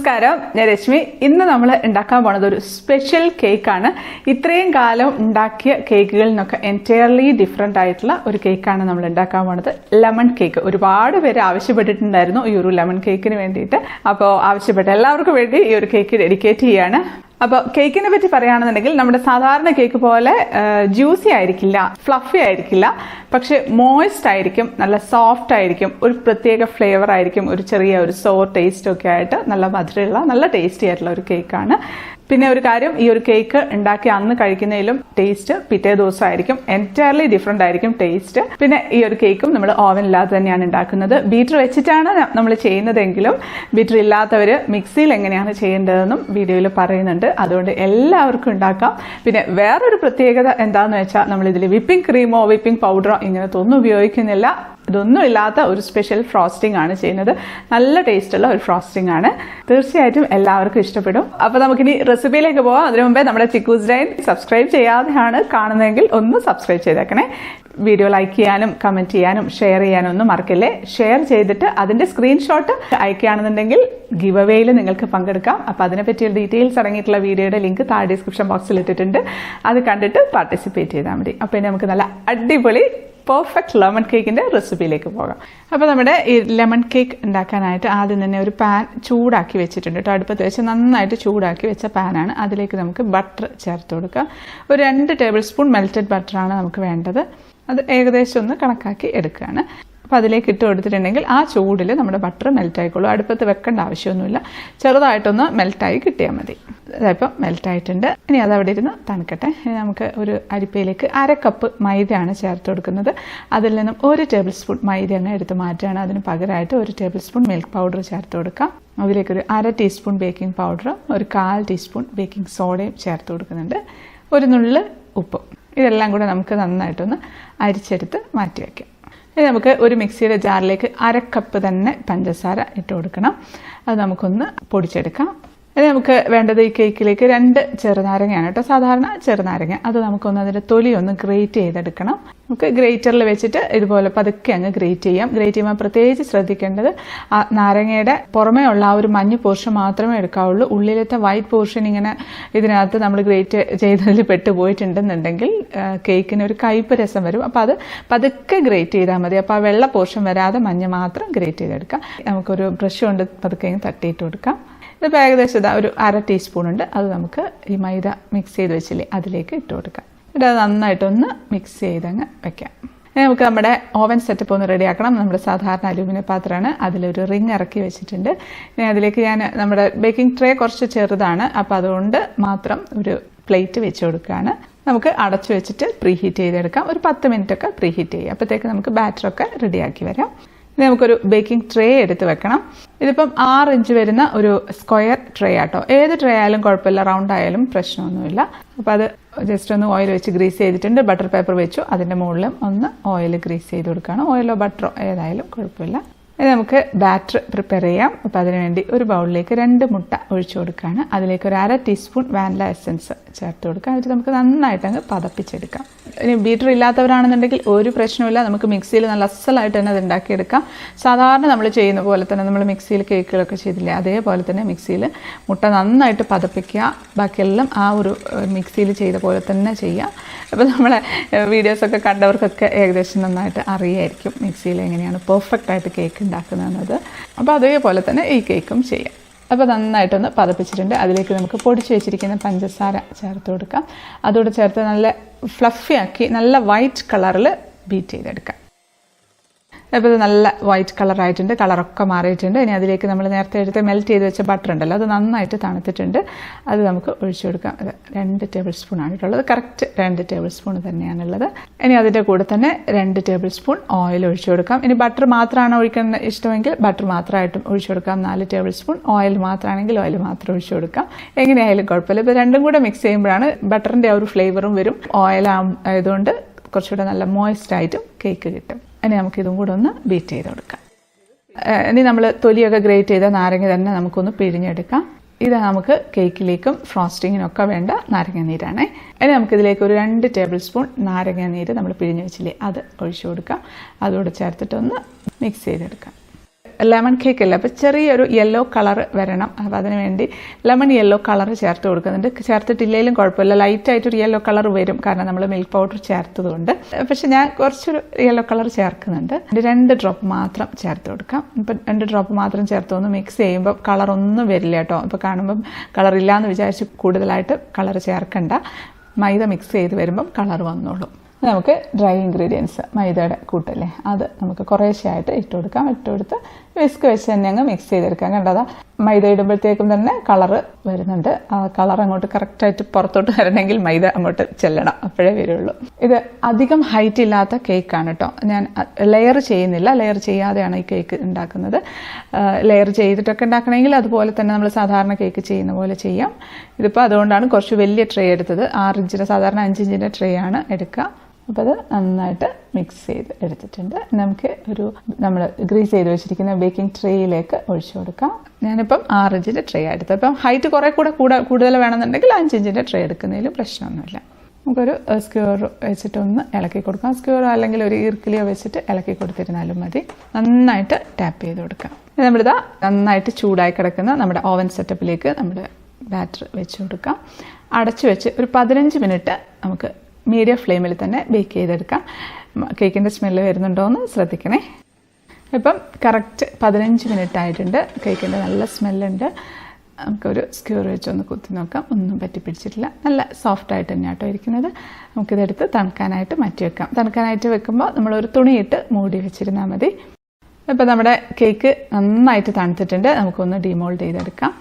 നമസ്കാരം, ഞാൻ രശ്മി. ഇന്ന് നമ്മൾ ഉണ്ടാക്കാൻ പോണത് ഒരു സ്പെഷ്യൽ കേക്കാണ്. ഇത്രയും കാലം ഉണ്ടാക്കിയ കേക്കുകളിൽ നിന്നൊക്കെ എൻറ്റയർലി ഡിഫറെൻ്റ് ആയിട്ടുള്ള ഒരു കേക്കാണ് നമ്മൾ ഉണ്ടാക്കാൻ പോണത്. Lemon cake. ഒരുപാട് പേര് ആവശ്യപ്പെട്ടിട്ടുണ്ടായിരുന്നു ഈ ഒരു ലെമൺ കേക്കിന് വേണ്ടിയിട്ട്. അപ്പോൾ ആവശ്യപ്പെട്ട എല്ലാവർക്കും വേണ്ടി ഈ ഒരു കേക്ക് ഡെഡിക്കേറ്റ് ചെയ്യാണ്. അപ്പോൾ കേക്കിനെ പറ്റി പറയുകയാണെന്നുണ്ടെങ്കിൽ നമ്മുടെ സാധാരണ കേക്ക് പോലെ ജ്യൂസി ആയിരിക്കില്ല, ഫ്ലഫി ആയിരിക്കില്ല, പക്ഷെ മോയിസ്റ്റ് ആയിരിക്കും, നല്ല സോഫ്റ്റ് ആയിരിക്കും, ഒരു പ്രത്യേക ഫ്ലേവർ ആയിരിക്കും, ഒരു ചെറിയ ഒരു സോർ ടേസ്റ്റ് ഒക്കെ ആയിട്ട് നല്ല മധുരമുള്ള നല്ല ടേസ്റ്റി ആയിട്ടുള്ള ഒരു കേക്കാണ്. പിന്നെ ഒരു കാര്യം, ഈ ഒരു കേക്ക് ഉണ്ടാക്കി അന്ന് കഴിക്കുന്നതിലും ടേസ്റ്റ് പിറ്റേ ദിവസമായിരിക്കും. എൻറ്റയർലി ഡിഫറെന്റ് ആയിരിക്കും ടേസ്റ്റ്. പിന്നെ ഈ ഒരു കേക്കും നമ്മൾ ഓവനില്ലാതെ തന്നെയാണ് ഉണ്ടാക്കുന്നത്. ബീറ്റർ വെച്ചിട്ടാണ് നമ്മൾ ചെയ്യുന്നതെങ്കിലും ബീറ്റർ ഇല്ലാത്തവർ മിക്സിയിൽ എങ്ങനെയാണ് ചെയ്യേണ്ടതെന്നും വീഡിയോയിൽ പറയുന്നുണ്ട്. അതുകൊണ്ട് എല്ലാവർക്കും ഉണ്ടാക്കാം. പിന്നെ വേറൊരു പ്രത്യേകത എന്താണെന്ന് വെച്ചാൽ നമ്മളിതിൽ വിപ്പിംഗ് ക്രീമോ വിപ്പിംഗ് പൗഡറോ ഇങ്ങനത്തെ ഒന്നും ഉപയോഗിക്കുന്നില്ല. ഇതൊന്നും ഇല്ലാത്ത ഒരു സ്പെഷ്യൽ ഫ്രോസ്റ്റിംഗ് ആണ് ചെയ്യുന്നത്. നല്ല ടേസ്റ്റുള്ള ഒരു ഫ്രോസ്റ്റിംഗ് ആണ്. തീർച്ചയായിട്ടും എല്ലാവർക്കും ഇഷ്ടപ്പെടും. അപ്പോൾ നമുക്കിനി റെസിപ്പിയിലേക്ക് പോവാം. അതിനു മുമ്പേ നമ്മുടെ ചിക്കൂസ് ഡൈൻ സബ്സ്ക്രൈബ് ചെയ്യാതെയാണ് കാണുന്നതെങ്കിൽ ഒന്ന് സബ്സ്ക്രൈബ് ചെയ്തേക്കണേ. വീഡിയോ ലൈക്ക് ചെയ്യാനും കമന്റ് ചെയ്യാനും ഷെയർ ചെയ്യാനും ഒന്നും മറക്കല്ലേ. ഷെയർ ചെയ്തിട്ട് അതിന്റെ സ്ക്രീൻഷോട്ട് അയക്കുകയാണെന്നുണ്ടെങ്കിൽ ഗിവ് അവേയിൽ നിങ്ങൾക്ക് പങ്കെടുക്കാം. അപ്പോൾ അതിനെപ്പറ്റിയ ഡീറ്റെയിൽസ് അടങ്ങിയിട്ടുള്ള വീഡിയോയുടെ ലിങ്ക് താഴെ ഡിസ്ക്രിപ്ഷൻ ബോക്സിൽ ഇട്ടിട്ടുണ്ട്. അത് കണ്ടിട്ട് പാർട്ടിസിപ്പേറ്റ് ചെയ്താൽ മതി. അപ്പോൾ ഇനി നമുക്ക് നല്ല അടിപൊളി പെർഫെക്റ്റ് ലെമൺ കേക്കിന്റെ റെസിപ്പിയിലേക്ക് പോകാം. അപ്പോൾ നമ്മുടെ ഈ ലെമൺ കേക്ക് ഉണ്ടാക്കാനായിട്ട് ആദ്യം തന്നെ ഒരു പാൻ ചൂടാക്കി വെച്ചിട്ടുണ്ട് കേട്ടോ. അടുപ്പത്ത് വെച്ച് നന്നായിട്ട് ചൂടാക്കി വെച്ച പാനാണ്. അതിലേക്ക് നമുക്ക് ബട്ടർ ചേർത്ത് കൊടുക്കാം. ഒരു 2 ടേബിൾ സ്പൂൺ മെൽറ്റഡ് ബട്ടറാണ് നമുക്ക് വേണ്ടത്. അത് ഏകദേശം ഒന്ന് കണക്കാക്കി എടുക്കുകയാണ്. അപ്പോൾ അതിലേക്ക് ഇട്ട് കൊടുത്തിട്ടുണ്ടെങ്കിൽ ആ ചൂടിൽ നമ്മുടെ ബട്ടർ മെൽറ്റ് ആയിക്കോളൂ. അടുപ്പത്ത് വെക്കേണ്ട ആവശ്യമൊന്നുമില്ല. ചെറുതായിട്ടൊന്ന് മെൽറ്റായി കിട്ടിയാൽ മതി. അതായപ്പോൾ മെൽറ്റായിട്ടുണ്ട്. ഇനി അത് അവിടെ ഇരുന്ന് തണുക്കട്ടെ. ഇനി നമുക്ക് ഒരു അരിപ്പയിലേക്ക് 1/2 കപ്പ് മൈദയാണ് ചേർത്ത് കൊടുക്കുന്നത്. അതിൽ നിന്നും 1 ടേബിൾ സ്പൂൺ മൈദ അങ്ങ് എടുത്ത് മാറ്റുകയാണ്. അതിന് പകരമായിട്ട് 1 ടേബിൾ സ്പൂൺ മിൽക്ക് പൗഡർ ചേർത്ത് കൊടുക്കാം. അതിലേക്കൊരു 1/2 ടീസ്പൂൺ ബേക്കിംഗ് പൗഡറും ഒരു 1/4 ടീസ്പൂൺ ബേക്കിംഗ് സോഡയും ചേർത്ത് കൊടുക്കുന്നുണ്ട്. ഒരു നുള്ള് ഉപ്പും. ഇതെല്ലാം കൂടെ നമുക്ക് നന്നായിട്ടൊന്ന് അരിച്ചെടുത്ത് മാറ്റി വയ്ക്കാം. ഇനി നമുക്ക് ഒരു മിക്സിയുടെ ജാറിലേക്ക് 1/2 കപ്പ് തന്നെ പഞ്ചസാര ഇട്ട് കൊടുക്കണം. അത് നമുക്കൊന്ന് പൊടിച്ചെടുക്കാം. ഇനി നമുക്ക് വേണ്ടത് ഈ കേക്കിലേക്ക് 2 ചെറുനാരങ്ങയാണ് കേട്ടോ. സാധാരണ ചെറുനാരങ്ങ. അത് നമുക്കൊന്ന് അതിൻ്റെ തൊലി ഒന്ന് ഗ്രേറ്റ് ചെയ്തെടുക്കണം. നമുക്ക് ഗ്രേറ്ററിൽ വെച്ചിട്ട് ഇതുപോലെ പതുക്കെ അങ്ങ് ഗ്രേറ്റ് ചെയ്യാം. ഗ്രേറ്റ് ചെയ്യുമ്പോൾ പ്രത്യേകിച്ച് ശ്രദ്ധിക്കേണ്ടത് ആ നാരങ്ങയുടെ പുറമേ ഉള്ള ആ ഒരു മഞ്ഞ പോർഷൻ മാത്രമേ എടുക്കാവുള്ളൂ. ഉള്ളിലത്തെ വൈറ്റ് പോർഷൻ ഇങ്ങനെ ഇതിനകത്ത് നമ്മൾ ഗ്രേറ്റ് ചെയ്തതിൽ പെട്ടുപോയിട്ടുണ്ടെന്നുണ്ടെങ്കിൽ കേക്കിന് ഒരു കയ്പ്പ് രസം വരും. അപ്പോൾ അത് പതുക്കെ ഗ്രേറ്റ് ചെയ്താൽ മതി. അപ്പോൾ ആ വെള്ള പോർഷൻ വരാതെ മഞ്ഞ മാത്രം ഗ്രേറ്റ് ചെയ്തെടുക്കാം. നമുക്കൊരു ബ്രഷ് കൊണ്ട് പതുക്കെ തട്ടിയിട്ട് കൊടുക്കാം. ഇതിപ്പോൾ ഏകദേശം ഇതാ ഒരു 1/2 ടീസ്പൂൺ ഉണ്ട്. അത് നമുക്ക് ഈ മൈദ മിക്സ് ചെയ്ത് വെച്ചില്ലേ അതിലേക്ക് ഇട്ട് കൊടുക്കാം. എന്നിട്ട് അത് നന്നായിട്ടൊന്ന് മിക്സ് ചെയ്തങ്ങ് വെക്കാം. നമുക്ക് നമ്മുടെ ഓവൻ സെറ്റപ്പ് ഒന്ന് റെഡിയാക്കണം. നമ്മുടെ സാധാരണ അലൂമിനിയം പാത്രമാണ്. അതിലൊരു റിങ് ഇറക്കി വെച്ചിട്ടുണ്ട്. ഇനി അതിലേക്ക് ഞാൻ നമ്മുടെ ബേക്കിംഗ് ട്രേ കുറച്ച് ചെറുതാണ്. അപ്പോൾ അതുകൊണ്ട് മാത്രം ഒരു പ്ലേറ്റ് വെച്ച് കൊടുക്കുകയാണ്. നമുക്ക് അടച്ചു വെച്ചിട്ട് പ്രീ ഹീറ്റ് ചെയ്തെടുക്കാം. ഒരു 10 മിനിറ്റൊക്കെ പ്രീ ഹീറ്റ് ചെയ്യാം. അപ്പോഴത്തേക്ക് നമുക്ക് ബാറ്ററൊക്കെ റെഡിയാക്കി വരാം. ഇനി നമുക്കൊരു ബേക്കിംഗ് ട്രേ എടുത്ത് വെക്കണം. ഇതിപ്പം 6 ഇഞ്ച് വരുന്ന ഒരു സ്ക്വയർ ട്രേ ആട്ടോ. ഏത് ട്രേ ആയാലും കുഴപ്പമില്ല, റൗണ്ട് ആയാലും പ്രശ്നമൊന്നുമില്ല. അപ്പോൾ അത് ജസ്റ്റ് ഒന്ന് ഓയിൽ വെച്ച് ഗ്രീസ് ചെയ്തിട്ടുണ്ട്. ബട്ടർ പേപ്പർ വെച്ചു. അതിൻ്റെ മുകളിലും ഒന്ന് ഓയിൽ ഗ്രീസ് ചെയ്ത് കൊടുക്കുകയാണ്. ഓയിലോ ബട്ടറോ ഏതായാലും കുഴപ്പമില്ല. ഇനി നമുക്ക് ബാറ്റർ പ്രിപ്പയർ ചെയ്യാം. അപ്പോൾ അതിനുവേണ്ടി ഒരു ബൗളിലേക്ക് 2 മുട്ട ഒഴിച്ചു കൊടുക്കുകയാണ്. അതിലേക്ക് ഒരു 1/2 ടീസ്പൂൺ വാനില എസൻസ് ചേർത്ത് കൊടുക്കാം. എന്നിട്ട് നമുക്ക് നന്നായിട്ട് അങ്ങ് പതപ്പിച്ചെടുക്കാം. ഇനി ബീറ്റർ ഇല്ലാത്തവരാണെന്നുണ്ടെങ്കിൽ ഒരു പ്രശ്നമില്ല. നമുക്ക് മിക്സിയിൽ നല്ല അസലായിട്ട് തന്നെ അത് ഉണ്ടാക്കിയെടുക്കാം. സാധാരണ നമ്മൾ ചെയ്യുന്ന പോലെ തന്നെ നമ്മൾ മിക്സിയിൽ കേക്കുകളൊക്കെ ചെയ്തില്ലേ അതേപോലെ തന്നെ മിക്സിയിൽ മുട്ട നന്നായിട്ട് പതപ്പിക്കുക. ബാക്കിയെല്ലാം ആ ഒരു മിക്സിയിൽ ചെയ്ത പോലെ തന്നെ ചെയ്യുക. അപ്പോൾ നമ്മളെ വീഡിയോസൊക്കെ കണ്ടവർക്കൊക്കെ ഏകദേശം നന്നായിട്ട് അറിയായിരിക്കും മിക്സിയിൽ എങ്ങനെയാണ് പെർഫെക്റ്റ് ആയിട്ട് കേക്ക് ഉണ്ടാക്കുന്നതെന്നത്. അപ്പോൾ അതേപോലെ തന്നെ ഈ കേക്കും ചെയ്യാം. അപ്പോൾ നന്നായിട്ടൊന്ന് പതപ്പിച്ചിട്ടുണ്ട്. അതിലേക്ക് നമുക്ക് പൊടിച്ച് വെച്ചിരിക്കുന്ന പഞ്ചസാര ചേർത്ത് കൊടുക്കാം. അതോടെ ചേർത്ത് നല്ല ഫ്ലഫി ആക്കി നല്ല വൈറ്റ് കളറിൽ ബീറ്റ് ചെയ്തെടുക്കാം. അപ്പോൾ ഇത് നല്ല വൈറ്റ് കളറായിട്ടുണ്ട്. കളറൊക്കെ മാറിയിട്ടുണ്ട്. ഇനി അതിലേക്ക് നമ്മൾ നേരത്തെ എടുത്ത് മെൽറ്റ് ചെയ്ത് വെച്ച ബട്ടർ ഉണ്ടല്ലോ അത് നന്നായിട്ട് തണുത്തിട്ടുണ്ട്. അത് നമുക്ക് ഒഴിച്ചു കൊടുക്കാം. അത് 2 ടേബിൾ സ്പൂൺ ആയിട്ടുള്ളത്. കറക്റ്റ് 2 ടേബിൾ സ്പൂൺ തന്നെയാണുള്ളത്. ഇനി അതിൻ്റെ കൂടെ തന്നെ 2 ടേബിൾ സ്പൂൺ ഓയിൽ ഒഴിച്ചു കൊടുക്കാം. ഇനി ബട്ടർ മാത്രമാണ് ഒഴിക്കാൻ ഇഷ്ടമെങ്കിൽ ബട്ടർ മാത്രമായിട്ടും ഒഴിച്ചു കൊടുക്കാം. 4 ടേബിൾ സ്പൂൺ ഓയിൽ മാത്രമാണെങ്കിൽ ഓയിൽ മാത്രം ഒഴിച്ചു കൊടുക്കാം. എങ്ങനെയായാലും കുഴപ്പമില്ല. ഇപ്പോൾ രണ്ടും കൂടെ മിക്സ് ചെയ്യുമ്പോഴാണ് ബട്ടറിൻ്റെ ആ ഒരു ഫ്ലേവറും വരും. ഓയിൽ ആയതുകൊണ്ട് കുറച്ചുകൂടെ നല്ല മോയിസ്റ്റ് ആയിട്ടും കേക്ക് കിട്ടും. ഇനി നമുക്കിതും കൂടെ ഒന്ന് ബീറ്റ് ചെയ്ത് കൊടുക്കാം. ഇനി നമ്മൾ തൊലിയൊക്കെ ഗ്രേറ്റ് ചെയ്ത നാരങ്ങ തന്നെ നമുക്കൊന്ന് പിഴിഞ്ഞെടുക്കാം. ഇത് നമുക്ക് കേക്കിലേക്കും ഫ്രോസ്റ്റിങ്ങിനൊക്കെ വേണ്ട നാരങ്ങ നീരാണ്. ഇനി നമുക്കിതിലേക്ക് ഒരു 2 ടേബിൾ സ്പൂൺ നാരങ്ങ നീര് നമ്മൾ പിഴിഞ്ഞ് വെച്ചില്ലേ അത് ഒഴിച്ചു കൊടുക്കാം. അതോടെ ചേർത്തിട്ടൊന്ന് മിക്സ് ചെയ്തെടുക്കാം. ലെമൺ കേക്ക് അല്ല, അപ്പോൾ ചെറിയൊരു യെല്ലോ കളർ വരണം. അപ്പോൾ അതിന് വേണ്ടി ലെമൺ യെല്ലോ കളർ ചേർത്ത് കൊടുക്കുന്നുണ്ട്. ചേർത്തിട്ടില്ലെങ്കിലും കുഴപ്പമില്ല, ലൈറ്റായിട്ടൊരു യെല്ലോ കളർ വരും, കാരണം നമ്മൾ മിൽക്ക് പൗഡർ ചേർത്തതുകൊണ്ട്. പക്ഷെ ഞാൻ കുറച്ചൊരു യെല്ലോ കളർ ചേർക്കുന്നുണ്ട്. 2 ഡ്രോപ്പ് മാത്രം ചേർത്ത് കൊടുക്കാം. ഇപ്പം 2 ഡ്രോപ്പ് മാത്രം ചേർത്തൊന്ന് മിക്സ് ചെയ്യുമ്പോൾ കളറൊന്നും വരില്ല കേട്ടോ. ഇപ്പോൾ കാണുമ്പം കളറില്ലാന്ന് വിചാരിച്ച് കൂടുതലായിട്ട് കളർ ചേർക്കണ്ട. മൈദ മിക്സ് ചെയ്ത് വരുമ്പം കളർ വന്നോളും. നമുക്ക് ഡ്രൈ ഇൻഗ്രീഡിയൻസ് മൈദയുടെ കൂട്ടല്ലേ, അത് നമുക്ക് കുറേശ്ശെയായിട്ട് ഇട്ട് കൊടുക്കാം. ഇട്ടുകൊടുത്ത് വിസ്ക് വെച്ച് തന്നെ അങ്ങ് മിക്സ് ചെയ്തെടുക്കാം. കണ്ടതാ, മൈദ ഇടുമ്പോഴത്തേക്കും തന്നെ കളറ് വരുന്നുണ്ട്. ആ കളർ അങ്ങോട്ട് കറക്റ്റായിട്ട് പുറത്തോട്ട് വരണമെങ്കിൽ മൈദ അങ്ങോട്ട് ചെല്ലണം, അപ്പോഴേ വരുള്ളൂ. ഇത് അധികം ഹൈറ്റ് ഇല്ലാത്ത കേക്കാണ് കേട്ടോ. ഞാൻ ലെയർ ചെയ്യുന്നില്ല, ലെയർ ചെയ്യാതെയാണ് ഈ കേക്ക് ഉണ്ടാക്കുന്നത്. ലെയർ ചെയ്തിട്ടൊക്കെ ഉണ്ടാക്കണമെങ്കിൽ അതുപോലെ തന്നെ നമ്മൾ സാധാരണ കേക്ക് ചെയ്യുന്ന പോലെ ചെയ്യാം. ഇതിപ്പോൾ അതുകൊണ്ടാണ് കുറച്ച് വലിയ ട്രേ എടുത്തത്. 6 ഇഞ്ചിൻ്റെ സാധാരണ 5 ഇഞ്ചിൻ്റെ ട്രേ ആണ് എടുക്കുക. അപ്പോൾ അത് നന്നായിട്ട് മിക്സ് ചെയ്ത് എടുത്തിട്ടുണ്ട്. നമുക്ക് നമ്മൾ ഗ്രീസ് ചെയ്ത് വെച്ചിരിക്കുന്ന ബേക്കിംഗ് ട്രേയിലേക്ക് ഒഴിച്ചു കൊടുക്കാം. ഞാനിപ്പം 6 ഇഞ്ചിൻ്റെ ട്രേ എടുത്തത്. അപ്പം ഹൈറ്റ് കുറേ കൂടുതൽ വേണമെന്നുണ്ടെങ്കിൽ 5 ഇഞ്ചിൻ്റെ ട്രേ എടുക്കുന്നതിൽ പ്രശ്നമൊന്നുമില്ല. നമുക്കൊരു സ്ക്യൂർ വെച്ചിട്ടൊന്ന് ഇളക്കി കൊടുക്കാം. സ്ക്യൂറോ അല്ലെങ്കിൽ ഒരു ഈർക്കിലിയോ വെച്ചിട്ട് ഇളക്കി കൊടുത്തിരുന്നാലും മതി. നന്നായിട്ട് ടാപ്പ് ചെയ്ത് കൊടുക്കാം. നമ്മളിതാ നന്നായിട്ട് ചൂടായി കിടക്കുന്ന നമ്മുടെ ഓവൻ സെറ്റപ്പിലേക്ക് നമ്മുടെ ബാറ്റർ വെച്ച് കൊടുക്കാം. അടച്ചു വെച്ച് ഒരു 15 മിനിറ്റ് നമുക്ക് മീഡിയം ഫ്ലെയിമിൽ തന്നെ ബേക്ക് ചെയ്തെടുക്കാം. കേക്കിൻ്റെ സ്മെല്ല് വരുന്നുണ്ടോ എന്ന് ശ്രദ്ധിക്കണേ. ഇപ്പം കറക്റ്റ് 15 മിനിറ്റ് ആയിട്ടുണ്ട്. കേക്കിൻ്റെ നല്ല സ്മെല്ലുണ്ട്. നമുക്കൊരു സ്ക്യൂർ വെച്ചൊന്ന് കുത്തി നോക്കാം. ഒന്നും പറ്റിപ്പിടിച്ചിട്ടില്ല, നല്ല സോഫ്റ്റായിട്ട് തന്നെയാട്ടോ ഇരിക്കുന്നത്. നമുക്കിതെടുത്ത് തണുക്കാനായിട്ട് മാറ്റി വെക്കാം. തണുക്കാനായിട്ട് വെക്കുമ്പോൾ നമ്മളൊരു തുണിയിട്ട് മൂടി വെച്ചിരുന്നാൽ മതി. ഇപ്പം നമ്മുടെ കേക്ക് നന്നായിട്ട് തണുത്തിട്ടുണ്ട്. നമുക്കൊന്ന് ഡിമോൾഡ് ചെയ്തെടുക്കാം.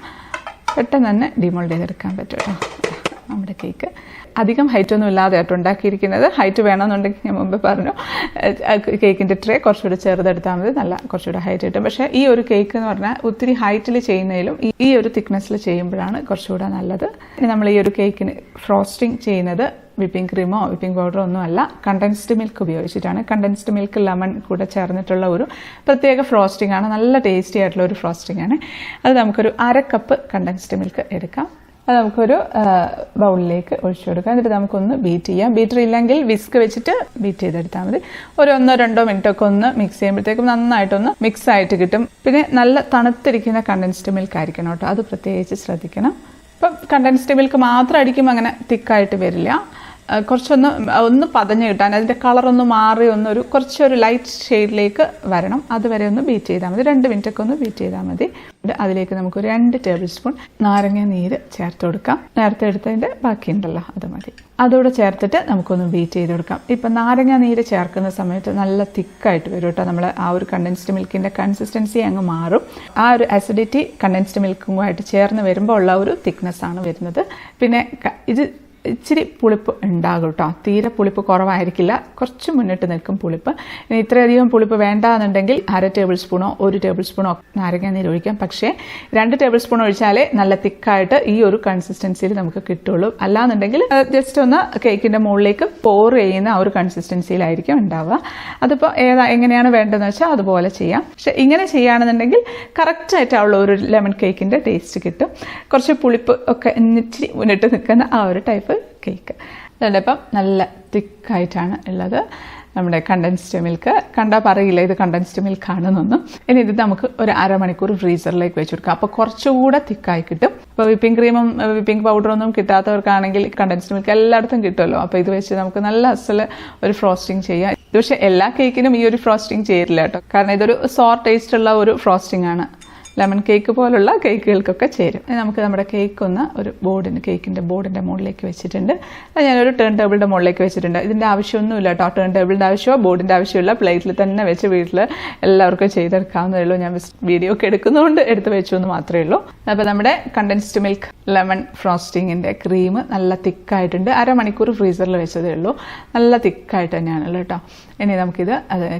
പെട്ടെന്ന് തന്നെ ഡിമോൾഡ് ചെയ്തെടുക്കാൻ പറ്റും കേട്ടോ. നമ്മുടെ കേക്ക് അധികം ഹൈറ്റൊന്നും ഇല്ലാതെ ആയിട്ട് ഉണ്ടാക്കിയിരിക്കുന്നത്. ഹൈറ്റ് വേണമെന്നുണ്ടെങ്കിൽ ഞാൻ മുമ്പ് പറഞ്ഞു, കേക്കിൻ്റെ ട്രേ കുറച്ചുകൂടെ ചെറുതെടുത്താൽ മതി, നല്ല കുറച്ചുകൂടെ ഹൈറ്റ് കിട്ടും. പക്ഷേ ഈ ഒരു കേക്ക് എന്ന് പറഞ്ഞാൽ ഒത്തിരി ഹൈറ്റിൽ ചെയ്യുന്നതിലും ഈ ഒരു തിക്നെസ്സിൽ ചെയ്യുമ്പോഴാണ് കുറച്ചുകൂടെ നല്ലത്. നമ്മൾ ഈ ഒരു കേക്കിന് ഫ്രോസ്റ്റിംഗ് ചെയ്യുന്നത് വിപ്പിംഗ് ക്രീമോ വിപ്പിംഗ് പൗഡറോ ഒന്നും അല്ല, കണ്ടൻസ്ഡ് മിൽക്ക് ഉപയോഗിച്ചിട്ടാണ്. കണ്ടൻസ്ഡ് മിൽക്ക് ലെമൺ കൂടെ ചേർന്നിട്ടുള്ള ഒരു പ്രത്യേക ഫ്രോസ്റ്റിംഗ് ആണ്. നല്ല ടേസ്റ്റി ആയിട്ടുള്ള ഒരു ഫ്രോസ്റ്റിംഗ് ആണ്. അത് നമുക്കൊരു 1/2 കപ്പ് കണ്ടൻസ്ഡ് മിൽക്ക് എടുക്കാം. അത് നമുക്കൊരു ബൗളിലേക്ക് ഒഴിച്ചു കൊടുക്കാം. എന്നിട്ട് നമുക്കൊന്ന് ബീറ്റ് ചെയ്യാം. ബീറ്റർ ഇല്ലെങ്കിൽ വിസ്ക് വെച്ചിട്ട് ബീറ്റ് ചെയ്തെടുത്താൽ മതി. ഒരു 1-2 മിനിറ്റൊക്കെ ഒന്ന് മിക്സ് ചെയ്യുമ്പോഴത്തേക്കും നന്നായിട്ടൊന്ന് മിക്സ് ആയിട്ട് കിട്ടും. പിന്നെ നല്ല തണുത്തിരിക്കുന്ന കണ്ടൻസ്ഡ് മിൽക്ക് ആയിരിക്കണം കേട്ടോ, അത് പ്രത്യേകിച്ച് ശ്രദ്ധിക്കണം. ഇപ്പം കണ്ടൻസ്ഡ് മിൽക്ക് മാത്രം അടിക്കുമ്പോൾ അങ്ങനെ തിക്കായിട്ട് വരില്ല. കുറച്ചൊന്ന് പതഞ്ഞ് കിട്ടാൻ, അതിൻ്റെ കളറൊന്ന് മാറി കുറച്ചൊരു ലൈറ്റ് ഷെയ്ഡിലേക്ക് വരണം. അതുവരെ ഒന്ന് ബീറ്റ് ചെയ്താൽ മതി. 2 മിനിറ്റൊക്കെ ഒന്ന് ബീറ്റ് ചെയ്താൽ മതി. അതിലേക്ക് നമുക്ക് 2 ടേബിൾ സ്പൂൺ നാരങ്ങ നീര് ചേർത്ത് കൊടുക്കാം. നേരത്തെ എടുത്തതിൻ്റെ ബാക്കിയുണ്ടല്ലോ, അത് മതി. അതോടെ ചേർത്തിട്ട് നമുക്കൊന്ന് ബീറ്റ് ചെയ്ത് കൊടുക്കാം. ഇപ്പം നാരങ്ങ നീര് ചേർക്കുന്ന സമയത്ത് നല്ല തിക്കായിട്ട് വരും കേട്ടോ. നമ്മൾ ആ ഒരു കണ്ടൻസ്ഡ് മിൽക്കിൻ്റെ കൺസിസ്റ്റൻസി അങ്ങ് മാറും. ആ ഒരു അസിഡിറ്റി കണ്ടൻസ്ഡ് മിൽക്കുമായിട്ട് ചേർന്ന് വരുമ്പോൾ ഉള്ള ഒരു തിക്നെസ് ആണ് വരുന്നത്. പിന്നെ ഇത് ഇച്ചിരി പുളിപ്പ് ഉണ്ടാകും കേട്ടോ. തീരെ പുളിപ്പ് കുറവായിരിക്കില്ല, കുറച്ച് മുന്നിട്ട് നിൽക്കും പുളിപ്പ്. ഇനി ഇത്രയധികം പുളിപ്പ് വേണ്ടാന്നുണ്ടെങ്കിൽ 1/2 ടേബിൾ സ്പൂണോ 1 ടേബിൾ സ്പൂണോ നാരങ്ങ നീര് ഒഴിക്കാം. പക്ഷേ 2 ടേബിൾ സ്പൂൺ ഒഴിച്ചാലേ നല്ല തിക്കായിട്ട് ഈ ഒരു കൺസിസ്റ്റൻസിയിൽ നമുക്ക് കിട്ടുള്ളൂ. അല്ലാന്നുണ്ടെങ്കിൽ ജസ്റ്റ് ഒന്ന് കേക്കിൻ്റെ മുകളിലേക്ക് പോർ ചെയ്യുന്ന ആ ഒരു കൺസിസ്റ്റൻസിയിലായിരിക്കും ഉണ്ടാവുക. അതിപ്പോൾ എങ്ങനെയാണ് വേണ്ടതെന്ന് വെച്ചാൽ അതുപോലെ ചെയ്യാം. പക്ഷെ ഇങ്ങനെ ചെയ്യുകയാണെന്നുണ്ടെങ്കിൽ കറക്റ്റായിട്ടുള്ള ഒരു ലെമൺ കേക്കിൻ്റെ ടേസ്റ്റ് കിട്ടും. കുറച്ച് പുളിപ്പ് ഒക്കെ ഇച്ചിരി മുന്നിട്ട് നിൽക്കുന്ന ആ ഒരു ടൈപ്പ് കേക്ക്. അതിപ്പം നല്ല തിക്കായിട്ടാണ് ഉള്ളത് നമ്മുടെ കണ്ടൻസ്ഡ് മിൽക്ക്. കണ്ടാൽ പറയില്ല ഇത് കണ്ടൻസ്ഡ് മിൽക്ക് ആണെന്നൊന്നും. ഇനി ഇത് നമുക്ക് ഒരു 1/2 മണിക്കൂർ ഫ്രീസറിലേക്ക് വെച്ച് കൊടുക്കാം. അപ്പോൾ കുറച്ചുകൂടെ തിക്കായി കിട്ടും. ഇപ്പോൾ വിപ്പിംഗ് ക്രീമും വിപ്പിംഗ് പൗഡറൊന്നും കിട്ടാത്തവർക്കാണെങ്കിൽ കണ്ടൻസ്ഡ് മിൽക്ക് എല്ലായിടത്തും കിട്ടുമല്ലോ. അപ്പോൾ ഇത് വെച്ച് നമുക്ക് നല്ല അസൽ ഒരു ഫ്രോസ്റ്റിംഗ് ചെയ്യാം. ഇത് പക്ഷേ എല്ലാ കേക്കിനും ഈ ഒരു ഫ്രോസ്റ്റിംഗ് ചേരില്ല കേട്ടോ, കാരണം ഇതൊരു സോർ ടേസ്റ്റ് ഉള്ള ഒരു ഫ്രോസ്റ്റിംഗ് ആണ്. ലെമൺ കേക്ക് പോലുള്ള കേക്കുകൾക്കൊക്കെ ചേരും. നമുക്ക് നമ്മുടെ കേക്ക് ഒന്ന് ഒരു കേക്കിൻ്റെ ബോർഡിൻ്റെ മുകളിലേക്ക് വെച്ചിട്ടുണ്ട്. അത് ഞാനൊരു ടേൺ ടേബിളിൻ്റെ മുകളിലേക്ക് വെച്ചിട്ടുണ്ട്. ഇതിൻ്റെ ആവശ്യമൊന്നുമില്ല കേട്ടോ, ടേൺ ടേബിളിൻ്റെ ആവശ്യമോ ബോർഡിൻ്റെ ആവശ്യമില്ല. പ്ലേറ്റിൽ തന്നെ വെച്ച് വീട്ടിൽ എല്ലാവർക്കും ചെയ്തെടുക്കാവുന്നതേ ഉള്ളൂ. ഞാൻ വീഡിയോ ഒക്കെ എടുക്കുന്നതുകൊണ്ട് എടുത്ത് വെച്ചു എന്ന് മാത്രമേ ഉള്ളൂ. അപ്പോൾ നമ്മുടെ കണ്ടൻസ്ഡ് മിൽക്ക് ലെമൺ ഫ്രോസ്റ്റിങ്ങിൻ്റെ ക്രീം നല്ല തിക്കായിട്ടുണ്ട്. 1/2 മണിക്കൂർ ഫ്രീസറിൽ വെച്ചതേ ഉള്ളൂ. നല്ല തിക്കായിട്ട് തന്നെയാണല്ലോ കേട്ടോ. ഇനി നമുക്കിത്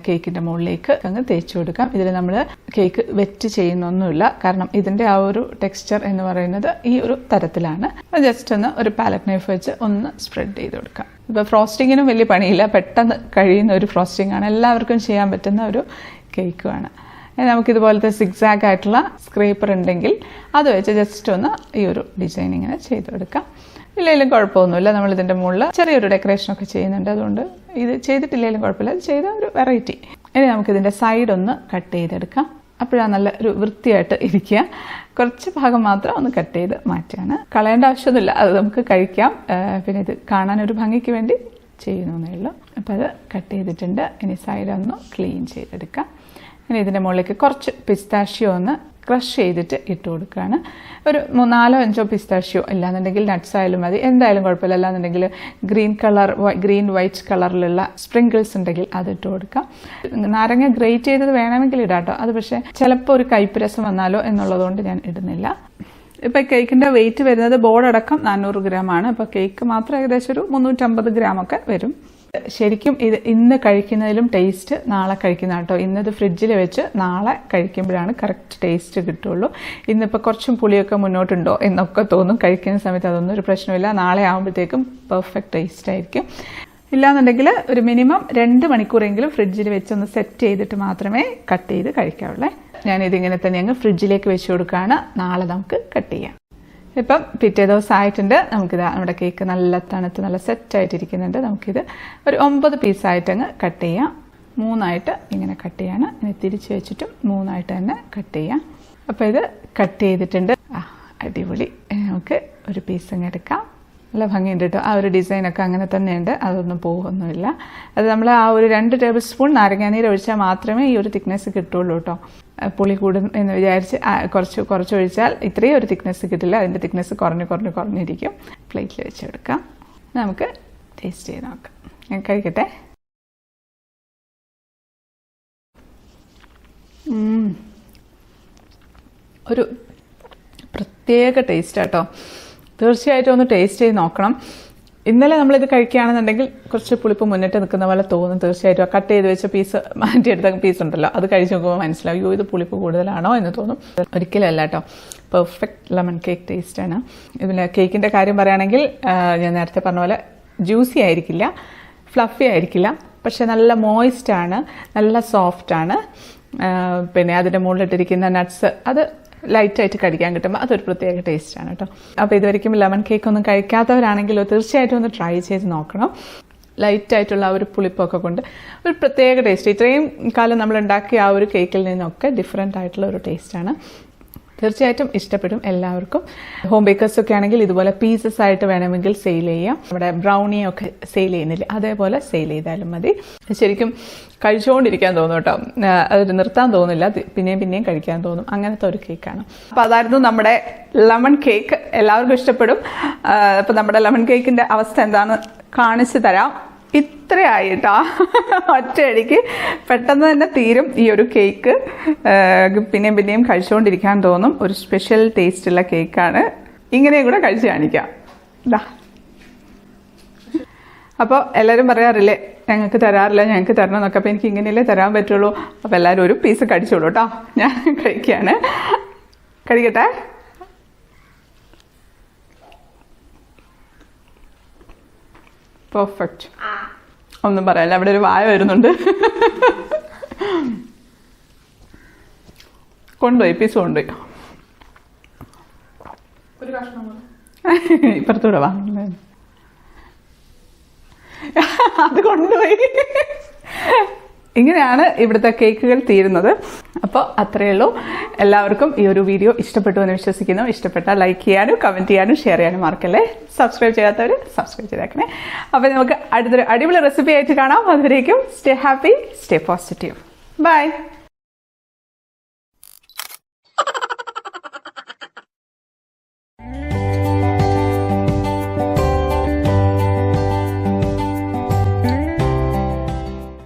കേക്കിൻ്റെ മുകളിലേക്ക് അങ്ങ് തേച്ച് കൊടുക്കാം. ഇതിൽ നമ്മൾ കേക്ക് വെറ്റ് ചെയ്യുന്നൊന്നുമില്ല, കാരണം ഇതിൻ്റെ ആ ഒരു ടെക്സ്ചർ എന്ന് പറയുന്നത് ഈ ഒരു തരത്തിലാണ്. ജസ്റ്റ് ഒന്ന് ഒരു പാലറ്റ് നൈഫ് വെച്ച് ഒന്ന് സ്പ്രെഡ് ചെയ്ത് കൊടുക്കാം. ഇപ്പോൾ ഫ്രോസ്റ്റിങ്ങിനും വലിയ പണിയില്ല, പെട്ടെന്ന് കഴിയുന്ന ഒരു ഫ്രോസ്റ്റിംഗ് ആണ്, എല്ലാവർക്കും ചെയ്യാൻ പറ്റുന്ന ഒരു കേക്കുമാണ്. നമുക്കിതുപോലത്തെ സിഗ്സാഗ് ആയിട്ടുള്ള സ്ക്രേപ്പർ ഉണ്ടെങ്കിൽ അത് വെച്ച് ജസ്റ്റ് ഒന്ന് ഈ ഒരു ഡിസൈൻ ഇങ്ങനെ ചെയ്ത് കൊടുക്കാം. ഇല്ലെങ്കിലും കുഴപ്പമൊന്നുമില്ല. നമ്മളിതിൻ്റെ മുകളിൽ ചെറിയൊരു ഡെക്കറേഷനൊക്കെ ചെയ്യുന്നുണ്ട്, അതുകൊണ്ട് ഇത് ചെയ്തിട്ടില്ലെങ്കിലും കുഴപ്പമില്ല. അത് ചെയ്ത ഒരു വെറൈറ്റി. ഇനി നമുക്കിതിൻ്റെ സൈഡ് ഒന്ന് കട്ട് ചെയ്തെടുക്കാം. അപ്പോഴാണ് നല്ല ഒരു വൃത്തിയായിട്ട് ഇരിക്കുക. കുറച്ച് ഭാഗം മാത്രം ഒന്ന് കട്ട് ചെയ്ത് മാറ്റുകയാണ്. കളയേണ്ട ആവശ്യമൊന്നുമില്ല, അത് നമുക്ക് കഴിക്കാം. പിന്നെ ഇത് കാണാനൊരു ഭംഗിക്ക് വേണ്ടി ചെയ്യുന്നേ ഉള്ളൂ. അപ്പോൾ അത് കട്ട് ചെയ്തിട്ടുണ്ട്. ഇനി സൈഡൊന്ന് ക്ലീൻ ചെയ്തെടുക്കാം. ഇനി ഇതിൻ്റെ മുകളിലേക്ക് കുറച്ച് പിസ്താഷ്യോ ഒന്ന് ക്രഷ് ചെയ്തിട്ട് ഇട്ട് കൊടുക്കുകയാണ്. ഒരു 4-5 പിസ്താഷ്യോ, അല്ലാന്നുണ്ടെങ്കിൽ നട്ട്സ് ആയാലും മതി, എന്തായാലും കുഴപ്പമില്ല. അല്ലാന്നുണ്ടെങ്കിൽ ഗ്രീൻ വൈറ്റ് കളറിലുള്ള സ്പ്രിങ്കിൾസ് ഉണ്ടെങ്കിൽ അത് ഇട്ട് കൊടുക്കാം. നാരങ്ങ ഗ്രേറ്റ് ചെയ്തത് വേണമെങ്കിൽ ഇടാം കേട്ടോ. അത് പക്ഷേ ചിലപ്പോൾ ഒരു കയ്പ്പ് രസം വന്നാലോ എന്നുള്ളതുകൊണ്ട് ഞാൻ ഇടുന്നില്ല. ഇപ്പം കേക്കിൻ്റെ വെയിറ്റ് വരുന്നത് ബോർഡടക്കം 400 ഗ്രാമാണ്. അപ്പോൾ കേക്ക് മാത്രം ഏകദേശം ഒരു 350 ഗ്രാമൊക്കെ വരും. ശരിക്കും ഇത് ഇന്ന് കഴിക്കുന്നതിലും ടേസ്റ്റ് നാളെ കഴിക്കുന്ന കേട്ടോ. ഇന്നത് ഫ്രിഡ്ജിൽ വെച്ച് നാളെ കഴിക്കുമ്പോഴാണ് കറക്റ്റ് ടേസ്റ്റ് കിട്ടുള്ളൂ. ഇന്നിപ്പോൾ കുറച്ചും പുളിയൊക്കെ മുന്നോട്ടുണ്ടോ എന്നൊക്കെ തോന്നും. കഴിക്കുന്ന സമയത്ത് അതൊന്നും ഒരു പ്രശ്നമില്ല. നാളെ ആകുമ്പോഴത്തേക്കും പെർഫെക്റ്റ് ടേസ്റ്റ് ആയിരിക്കും. ഇല്ലാന്നുണ്ടെങ്കിൽ ഒരു മിനിമം 2 മണിക്കൂറെങ്കിലും ഫ്രിഡ്ജിൽ വെച്ചൊന്ന് സെറ്റ് ചെയ്തിട്ട് മാത്രമേ കട്ട് ചെയ്ത് കഴിക്കാവുള്ളേ. ഞാനിതിങ്ങനെ തന്നെ അങ്ങ് ഫ്രിഡ്ജിലേക്ക് വെച്ച് കൊടുക്കുകയാണ്. നാളെ നമുക്ക് കട്ട് ചെയ്യാം. ഇപ്പം പിറ്റേ ദിവസം ആയിട്ടുണ്ട്. നമുക്കിത് നമ്മുടെ കേക്ക് നല്ല തണുത്ത് നല്ല സെറ്റായിട്ടിരിക്കുന്നുണ്ട്. നമുക്കിത് ഒരു 9 പീസായിട്ട് അങ്ങ് കട്ട് ചെയ്യാം. 3 ഇങ്ങനെ കട്ട് ചെയ്യാണ്. ഇനി തിരിച്ച് വെച്ചിട്ടും 3 തന്നെ കട്ട് ചെയ്യാം. അപ്പോൾ ഇത് കട്ട് ചെയ്തിട്ടുണ്ട്. അടിപൊളി. നമുക്ക് ഒരു പീസ് അങ്ങ് എടുക്കാം. നല്ല ഭംഗിയുണ്ട് കേട്ടോ. ആ ഒരു ഡിസൈനൊക്കെ അങ്ങനെ തന്നെയുണ്ട്, അതൊന്നും പോകുമൊന്നുമില്ല. അത് നമ്മൾ ആ ഒരു 2 ടേബിൾ സ്പൂൺ നാരങ്ങാനീര് ഒഴിച്ചാൽ മാത്രമേ ഈ ഒരു തിക്നെസ് കിട്ടുള്ളൂ കേട്ടോ. പുളി കൂടും എന്ന് വിചാരിച്ച് കുറച്ച് ഒഴിച്ചാൽ ഇത്രയും ഒരു തിക്നെസ് കിട്ടില്ല. അതിൻ്റെ തിക്നെസ് കുറഞ്ഞിരിക്കും. പ്ലേറ്റിൽ വെച്ചെടുക്കാം. നമുക്ക് ടേസ്റ്റ് ചെയ്ത് നോക്കാം. ഞാൻ കഴിക്കട്ടെ. ഒരു പ്രത്യേക ടേസ്റ്റ് കേട്ടോ. തീർച്ചയായിട്ടും ഒന്ന് ടേസ്റ്റ് ചെയ്ത് നോക്കണം. ഇന്നലെ നമ്മളിത് കഴിക്കുകയാണെന്നുണ്ടെങ്കിൽ കുറച്ച് പുളിപ്പ് മുന്നിട്ട് നിൽക്കുന്ന പോലെ തോന്നും. തീർച്ചയായിട്ടും കട്ട് ചെയ്ത് വെച്ച പീസ് മാറ്റിയെടുത്ത പീസ് ഉണ്ടല്ലോ, അത് കഴിച്ച് നോക്കുമ്പോൾ മനസ്സിലാവും അയ്യോ ഇത് പുളിപ്പ് കൂടുതലാണോ എന്ന് തോന്നും. ഒരിക്കലും അല്ല കേട്ടോ. പെർഫെക്റ്റ് ലെമൺ കേക്ക് ടേസ്റ്റാണ്. ഇതിൽ കേക്കിൻ്റെ കാര്യം പറയുകയാണെങ്കിൽ ഞാൻ നേരത്തെ പറഞ്ഞ പോലെ ജ്യൂസി ആയിരിക്കില്ല, ഫ്ലഫി ആയിരിക്കില്ല, പക്ഷെ നല്ല മോയിസ്റ്റാണ്, നല്ല സോഫ്റ്റാണ്. പിന്നെ അതിൻ്റെ മുകളിലിട്ടിരിക്കുന്ന നട്ട്സ് അത് ലൈറ്റായിട്ട് കഴിക്കാൻ കിട്ടുമ്പോൾ അതൊരു പ്രത്യേക ടേസ്റ്റാണ് കേട്ടോ. അപ്പോൾ ഇതുവരെയും ലെമൺ കേക്ക് ഒന്നും കഴിക്കാത്തവരാണെങ്കിലോ തീർച്ചയായിട്ടും ഒന്ന് ട്രൈ ചെയ്ത് നോക്കണം. ലൈറ്റായിട്ടുള്ള ആ ഒരു പുളിപ്പൊക്കെ കൊണ്ട് ഒരു പ്രത്യേക ടേസ്റ്റ്. ഇത്രയും കാലം നമ്മൾ ഉണ്ടാക്കിയ ആ ഒരു കേക്കിൽ നിന്നൊക്കെ ഡിഫറെൻ്റ് ആയിട്ടുള്ള ഒരു ടേസ്റ്റാണ്. തീർച്ചയായിട്ടും ഇഷ്ടപ്പെടും എല്ലാവർക്കും. ഹോം ബേക്കേഴ്സൊക്കെ ആണെങ്കിൽ ഇതുപോലെ പീസസ് ആയിട്ട് വേണമെങ്കിൽ സെയിൽ ചെയ്യാം. നമ്മുടെ ബ്രൗണിയൊക്കെ സെയിൽ ചെയ്യുന്നില്ല, അതേപോലെ സെയിൽ ചെയ്താലും മതി. ശരിക്കും കഴിച്ചുകൊണ്ടിരിക്കാൻ തോന്നും കേട്ടോ. അത് നിർത്താൻ തോന്നില്ല, പിന്നെയും കഴിക്കാൻ തോന്നും. അങ്ങനത്തെ ഒരു കേക്കാണ്. അപ്പോൾ അതായിരുന്നു നമ്മുടെ ലെമൺ കേക്ക്. എല്ലാവർക്കും ഇഷ്ടപ്പെടും. അപ്പോൾ നമ്മുടെ ലെമൺ കേക്കിൻ്റെ അവസ്ഥ എന്താണെന്ന് കാണിച്ചു തരാം. ഇത്രയായിട്ടാ ഒറ്റയടിക്ക് പെട്ടെന്ന് തന്നെ തീരും ഈ ഒരു കേക്ക്. പിന്നെയും കഴിച്ചുകൊണ്ടിരിക്കാൻ തോന്നും. ഒരു സ്പെഷ്യൽ ടേസ്റ്റുള്ള കേക്കാണ്. ഇങ്ങനെയും കൂടെ കഴിച്ച് കാണിക്കാം. അപ്പോൾ എല്ലാവരും പറയാറില്ലേ ഞങ്ങൾക്ക് തരാറില്ല, ഞങ്ങൾക്ക് തരണം എന്നൊക്കെ. അപ്പോൾ എനിക്ക് ഇങ്ങനെയല്ലേ തരാൻ പറ്റുള്ളൂ. അപ്പോൾ എല്ലാവരും ഒരു പീസ് കഴിച്ചോളൂ കേട്ടോ. ഞാൻ കഴിക്കുകയാണ്. കഴിക്കട്ടെ. പെർഫെക്റ്റ്. ഒന്നും പറയാനില്ല. അവിടെ ഒരു വായ വരുന്നുണ്ട്. കൊണ്ടുപോയി പീസ് കൊണ്ടുപോയി. ഒരു കഷ്ണം ഇപ്പുറത്തൂടെ വാങ്ങുന്നത് അത് കൊണ്ടുപോയി. ഇങ്ങനെയാണ് ഇവിടുത്തെ കേക്കുകൾ തീരുന്നത്. അപ്പോൾ അത്രയേ ഉള്ളൂ. എല്ലാവർക്കും ഈ ഒരു വീഡിയോ ഇഷ്ടപ്പെട്ടു എന്ന് വിശ്വസിക്കുന്നു. ഇഷ്ടപ്പെട്ടാൽ ലൈക്ക് ചെയ്യാനും കമൻറ്റ് ചെയ്യാനും ഷെയർ ചെയ്യാനും മറക്കല്ലേ. സബ്സ്ക്രൈബ് ചെയ്യാത്തവർ സബ്സ്ക്രൈബ് ചെയ്തേക്കണേ. അപ്പോൾ നമുക്ക് അടുത്തൊരു അടിപൊളി റെസിപ്പി ആയിട്ട് കാണാം. അതുവരേക്കും stay happy, stay positive. By.